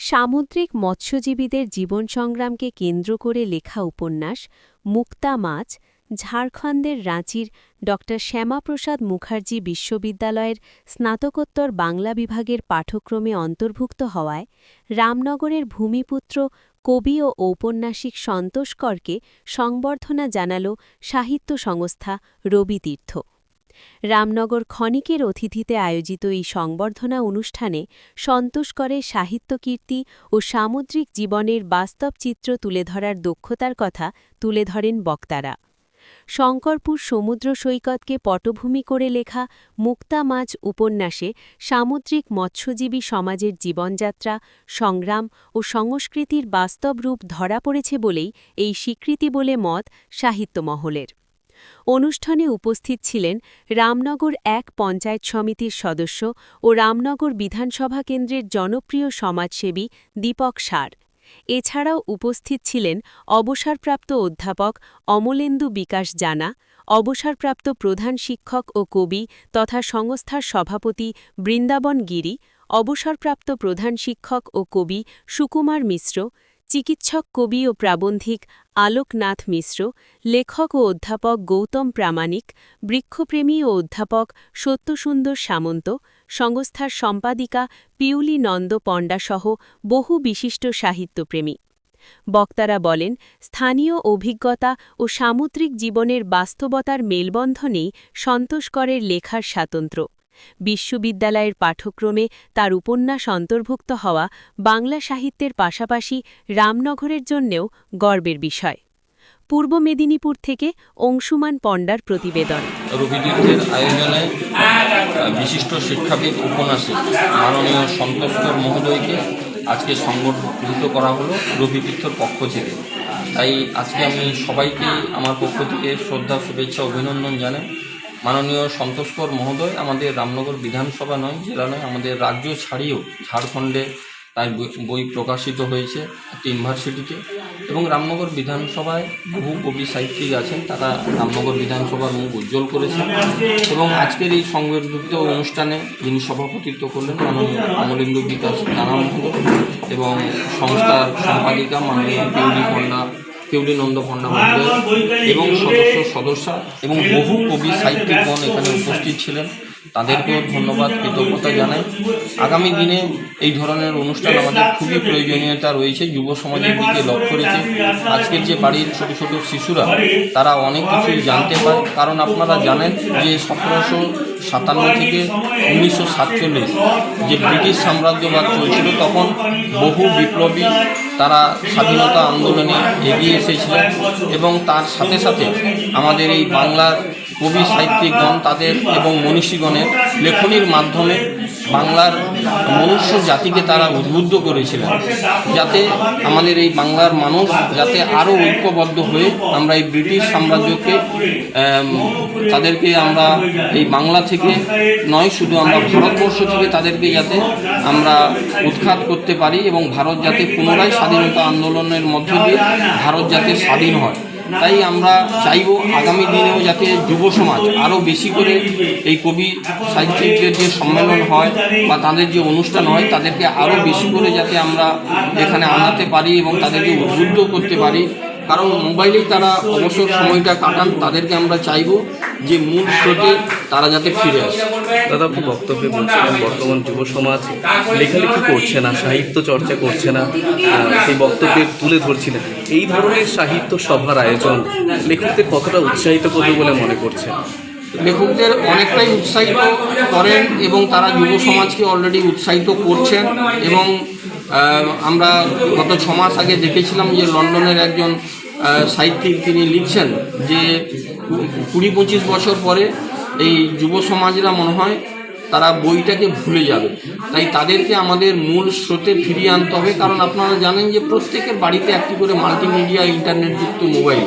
সামুদ্রিক মৎস্যজীবীদের জীবন সংগ্রামকে কেন্দ্র করে লেখা উপন্যাস মুক্তা মাছ ঝাড়খণ্ডের রাঁচির ড শ্যামাপ্রসাদ মুখার্জি বিশ্ববিদ্যালয়ের স্নাতকোত্তর বাংলা বিভাগের পাঠ্যক্রমে অন্তর্ভুক্ত হওয়ায় রামনগরের ভূমিপুত্র কবি ও ঔপন্যাসিক সন্তোষ করকে সংবর্ধনা জানাল সাহিত্য সংস্থা রবিতীর্থ। রামনগর ক্ষণিকের অতিথিতে আয়োজিত এই সংবর্ধনা অনুষ্ঠানে সন্তোষ করের সাহিত্যকীর্তি ও সামুদ্রিক জীবনের বাস্তব চিত্র তুলে ধরার দক্ষতার কথা তুলে ধরেন বক্তারা। শঙ্করপুর সমুদ্র সৈকতকে পটভূমি করে লেখা মুক্তা মাছ উপন্যাসে সামুদ্রিক মৎস্যজীবী সমাজের জীবনযাত্রা, সংগ্রাম ও সংস্কৃতির বাস্তব রূপ ধরা পড়েছে বলেই এই স্বীকৃতি বলে মত সাহিত্য মহলের। অনুষ্ঠানে উপস্থিত ছিলেন রামনগর ১ পঞ্চায়েত সমিতির সদস্য ও রামনগর বিধানসভা কেন্দ্রের জনপ্রিয় সমাজসেবী দীপক সার। এছাড়াও উপস্থিত ছিলেন অবসরপ্রাপ্ত অধ্যাপক অমলেন্দু বিকাশ জানা, অবসরপ্রাপ্ত প্রধান শিক্ষক ও কবি তথা সংস্থার সভাপতি বৃন্দাবন গিরি, অবসরপ্রাপ্ত প্রধান শিক্ষক ও কবি সুকুমার মিশ্র, চিকিৎসক কবি ও প্রাবন্ধিক আলোকনাথ মিশ্র, লেখক ও অধ্যাপক গৌতম প্রামাণিক, বৃক্ষপ্রেমী ও অধ্যাপক সত্যসুন্দর সামন্ত, সংস্থার সম্পাদিকা পিউলি নন্দ পণ্ডাসহ বহু বিশিষ্ট সাহিত্যপ্রেমী। বক্তারা বলেন, স্থানীয় অভিজ্ঞতা ও সামুদ্রিক জীবনের বাস্তবতার মেলবন্ধনেই সন্তোষ করের লেখার স্বাতন্ত্র্য। বিশ্ববিদ্যালয়ের পাঠ্যক্রমে তার উপন্যাস অন্তর্ভুক্ত হওয়া বাংলা সাহিত্যের পাশাপাশি রামনগরের জন্যেও গর্বের বিষয়। পূর্ব মেদিনীপুর থেকে অংশুমান পণ্ডার প্রতিবেদন। রবিতীর্থের আয়োজনে বিশিষ্ট শিক্ষাবিদ উপন্যাসিক মাননীয় সন্তোষ কর মহোদয়কে আজকে সংবর্ধিত করা হলো রবিতীর্থর পক্ষ থেকে। তাই আজকে আমি সবাইকে আমার পক্ষ থেকে শ্রদ্ধা, শুভেচ্ছা, অভিনন্দন জানাই। মাননীয় সন্তোষ কর মহোদয় আমাদের রামনগর বিধানসভা নয়, জেলা নয়, আমাদের রাজ্য ছাড়িয়েও ঝাড়খণ্ডে তার বই প্রকাশিত হয়েছে একটি ইউনিভার্সিটিতে, এবং রামনগর বিধানসভায় বহু কবি সাহিত্যিক আছেন, তারা রামনগর বিধানসভার মুখ উজ্জ্বল করেছেন। এবং আজকের এই সংবর্ধিত অনুষ্ঠানে যিনি সভাপতিত্ব করলেন মাননীয় অমলেন্দু বিকাশ জানা মহোদয় এবং সংস্থার সম্পাদিকা মাননীয় পিউলি নন্দ পণ্ডা মহোদয় এবং সদস্যা এবং বহু কবি সাহিত্যিকগণ এখানে উপস্থিত ছিলেন, তাদেরকেও ধন্যবাদ, কৃতজ্ঞতা জানাই। আগামী দিনে এই ধরনের অনুষ্ঠান আমাদের খুবই প্রয়োজনীয়তা রয়েছে। যুব সমাজের দিকে লক্ষ্য রেখে আজকের যে বাড়ির ছোট ছোট শিশুরা তারা অনেক কিছুই জানতে পারে, কারণ আপনারা জানেন যে 1757 থেকে 1947 যে ব্রিটিশ সাম্রাজ্যবাদ চলছিল, তখন বহু বিপ্লবী তারা স্বাধীনতা আন্দোলনে এগিয়ে এসেছিলেন, এবং তার সাথে সাথে আমাদের এই বাংলার কবি সাহিত্যিকগণ তাদের এবং মনীষীগণের লেখনীর মাধ্যমে বাংলার মনুষ্য জাতিকে তারা উদ্বুদ্ধ করেছিলেন, যাতে আমাদের এই বাংলার মানুষ যাতে আরও ঐক্যবদ্ধ হয়ে আমরা এই ব্রিটিশ সাম্রাজ্যকে তাদেরকে আমরা এই বাংলা থেকে নয়, শুধু আমরা ভারতবর্ষ থেকে তাদেরকে যাতে আমরা উৎখাত করতে পারি, এবং ভারত যাতে পুনরায় স্বাধীনতা আন্দোলনের মধ্য দিয়ে ভারত যাতে স্বাধীন হয়। তাই আমরা চাইব আগামী দিনেও যাতে যুব সমাজ আরও বেশি করে এই কবি সাহিত্যিকদের যে সম্মেলন হয় বা তাদের যে অনুষ্ঠান হয় তাদেরকে আরও বেশি করে যাতে আমরা এখানে আনাতে পারি এবং তাদেরকে উদ্বুদ্ধ করতে পারি, কারণ মোবাইলেই তারা অবসর সময়টা কাটান। তাদেরকে আমরা চাইব যে মূল স্রোতে তারা যাতে ফিরে আসে। দাদা, আপনি বক্তব্যে বলছিলেন বর্তমান যুব সমাজ লেখালেখি করছে না, সাহিত্য চর্চা করছে না, সেই বক্তব্যে তুলে ধরছিলেন। এই ধরনের সাহিত্য সভার আয়োজন লেখকদের কতটা উৎসাহিত করবে বলে মনে করছেন? লেখকদের অনেকটাই উৎসাহিত করেন এবং তারা যুব সমাজকে অলরেডি উৎসাহিত করছেন। এবং আমরা গত 6 মাস আগে দেখেছিলাম যে লন্ডনের একজন সাহিত্যিক তিনি লিখছেন যে 20-25 বছর পরে এই যুব সমাজরা মনে হয় তারা বইটাকে ভুলে যাবে, তাই তাদেরকে আমাদের মূল স্রোতে ফিরিয়ে আনতে হবে। কারণ আপনারা জানেন যে প্রত্যেকের বাড়িতে একটি করে মাল্টিমিডিয়া ইন্টারনেটযুক্ত মোবাইল,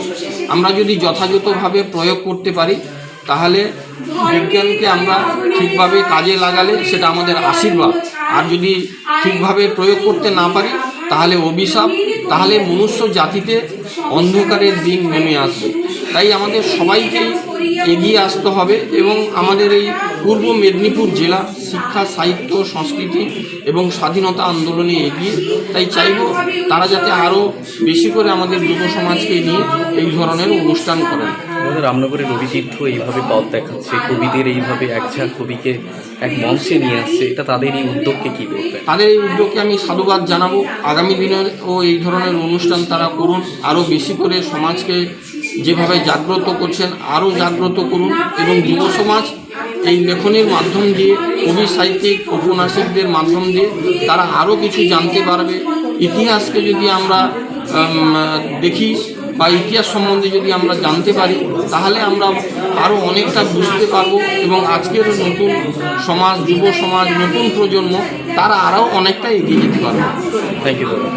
আমরা যদি যথাযথভাবে প্রয়োগ করতে পারি তাহলে বিজ্ঞানকে আমরা ঠিকভাবে কাজে লাগালে সেটা আমাদের আশীর্বাদ, আর যদি ঠিকভাবে প্রয়োগ করতে না পারি তাহলে অভিশাপ, তাহলে মনুষ্য জাতিতে অন্ধকারের দিন নেমে আসবে। তাই আমাদের সবাইকেই এগিয়ে আসতে হবে এবং আমাদের এই পূর্ব মেদিনীপুর জেলা শিক্ষা, সাহিত্য, সংস্কৃতি এবং স্বাধীনতা আন্দোলনে এগিয়ে। তাই চাইব তারা যাতে আরও বেশি করে আমাদের যুব সমাজকে নিয়ে এই ধরনের অনুষ্ঠান করেন। আমাদের রামনগরের রবিতীর্থ এইভাবে পথ দেখাচ্ছে, কবিদের এইভাবে একঝাঁক কবিকে এক মঞ্চে নিয়ে আসছে, এটা তাদের এই উদ্যোগকে কী বলবেন? তাদের এই উদ্যোগকে আমি সাধুবাদ জানাবো। আগামী দিনেও এই ধরনের অনুষ্ঠান তারা করুন, আরও বেশি করে সমাজকে যেভাবে জাগ্রত করছেন আরও জাগ্রত করুন, এবং যুব সমাজ এই লেখনীর মাধ্যম দিয়ে, কবি সাহিত্যিক ঔপন্যাসিকদের মাধ্যম দিয়ে তারা আরও কিছু জানতে পারবে। ইতিহাসকে যদি আমরা দেখি বা ইতিহাস সম্বন্ধে যদি আমরা জানতে পারি, তাহলে আমরা আরও অনেকটা বুঝতে পারবো, এবং আজকের নতুন সমাজ, যুব সমাজ, নতুন প্রজন্ম তারা আরও অনেকটা এগিয়ে যেতে পারবে। থ্যাংক ইউ দাদা।